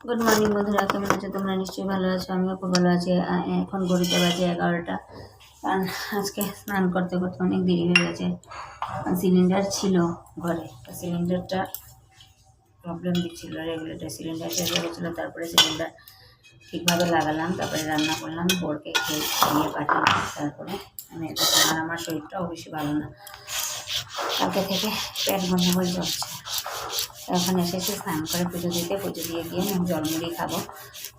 Good morning বন্ধুরা, কেমন আছো তোমরা? নিশ্চয়ই ভালো আছো, আমিও খুব ভালো আছি। এখন ঘড়িতে বাজে 11টা। কারণ আজকে স্নান করতে করতে অনেক দেরি হয়ে গেছে। সিলিন্ডার ছিল ঘরে, সিলিন্ডারটা প্রবলেম দিচ্ছিলো, রেগুলেটর সিলিন্ডার শেষ হয়ে গেছিলো। তারপরে সিলিন্ডার ঠিকভাবে লাগালাম, তারপরে রান্না করলাম, বোরকে খেয়ে পাঠালাম। তারপরে আমি এটা, আর আমার শরীরটাও বেশি ভালো না, কালকে থেকে পেট গন্ডগোল চলছে। এখন এসেছি স্নান করে পুজো দিয়ে গিয়ে আমি জলমুড়ি খাবো,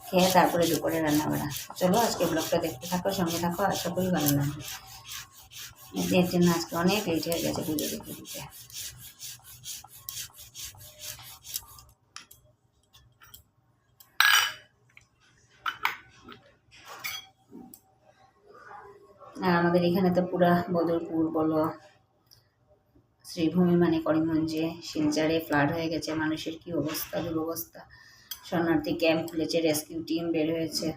খেয়ে তারপরে দুপুরে রান্না করা। চলো আজকে ব্লগটা দেখতে থাকো, সঙ্গে থাকো, আশা করি ভালো লাগবে। এর জন্য আজকে অনেক লেট হয়ে গেছে পুজো দিতে। আর আমাদের এখানে তো পুরা বদরপুর বলো, শ্রীভূমি মানে করিমগঞ্জে, শিলচরে ফ্লাড হয়ে গেছে। মানুষের কি অবস্থা, দুরবস্থা। শরণার্থী ক্যাম্প খুলেছে, রেস্কিউ টিম বের হয়েছে।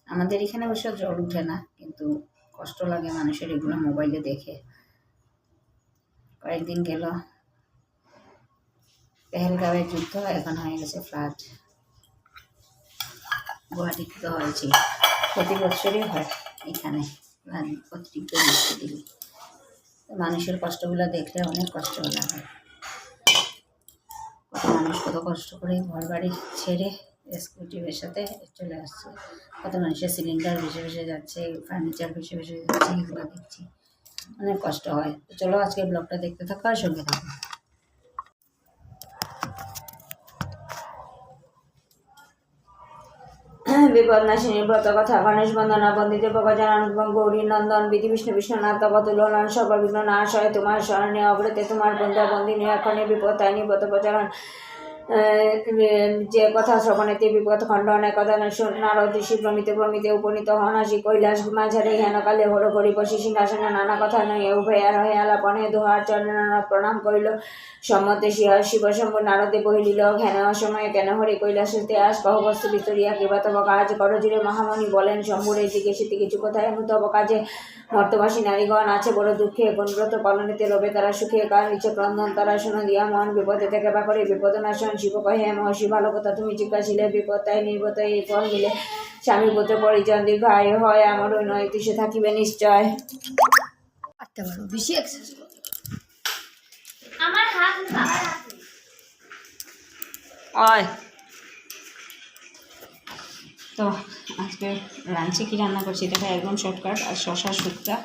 আমাদের এখানে অবশ্য জল উঠে না, কিন্তু কষ্ট লাগে মানুষের এগুলো মোবাইলে দেখে। কয়েকদিন গেল পেহেলগাঁওয়ের যুদ্ধ, এখন হয়ে গেছে ফ্লাড। গুয়াহাটিতে তো হয়েছে, প্রতি বছরই হয় এখানে অতিরিক্ত বৃষ্টি দিলে। মানুষের কষ্টগুলো দেখলে অনেক কষ্ট লাগে। কত মানুষ কত কষ্ট করে ঘর বাড়ি ছেড়ে রেস্কিউ টিমের সাথে চলে আসছে। কত মানুষের সিলিন্ডার ভেসে ভেসে যাচ্ছে, ফার্নিচার ভেসে ভেসে যাচ্ছে, এগুলো দেখছি অনেক কষ্ট হয়। তো চলো আজকে ব্লগটা দেখতে থাকো আর সঙ্গে থাকো। বিপদনাশিনী ব্রত কথা, গণেশ বন্দনা বন্দিতে প্রগজানন গৌরী নন্দন বিধি বিষ্ণু বিষ্ণুনাথ তপতুলন সর্ববিঘ্ন নাশ হয় তোমার স্মরণে, অব্রতে তোমার বন্ধা বন্দিনী এখনে বিপত্তায়নী ব্রত প্রচারণ। যে কথা শ্রবণেতে বিপদ খণ্ডন, একদা নারদ ঋষি প্রমিতে উপনীত হন, আসি কৈলাস মাঝারে হেনকালে হরঘরি বসি সিংহাসনে নানা কথা নয় উভয়ার হয়ে আলাপনে দোহার চরণে প্রণাম করিল। সম্মতে শিবশম্ভু নারদে বহিলিল, ঘেন অসময়ে কেন হরি কৈলাসেতে আস কহ বস্তু ভিতরিয়া কিবা তব কাজ করজিরে। মহামণি বলেন শম্ভুর এদিকে সেদিকে কিছু কোথায় তব কাজে। মর্তবাসী নারীগণ আছে বড় দুঃখে, গুণব্রত পালনেতে লোভে তারা সুখে, কার নিচে ক্রন্দন তারা শুনো দিয়া মন বিপদে থেকে বা করে বিপদ নাশন। শিব কহে মহর্ষি ভালো কথা তুমি জিজ্ঞাসিলে, বিপদ তাই নির্বত এই ফল মিলে। স্বামী পুত্র পরিজন দীর্ঘ আয় হয়, আমার নয় সে থাকিবে নিশ্চয়। বেশি আমার হাত তো আজকে লাঞ্চে কী রান্না করছি এটা একদম শর্টকাট, আর শশা শুক্তা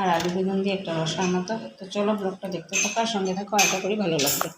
আর আলু বেগুন দিয়ে একটা রসার মতো। তো চলো ব্লগটা দেখতে থাকো আর সঙ্গে থাকো, আশা করি ভালো লাগবে।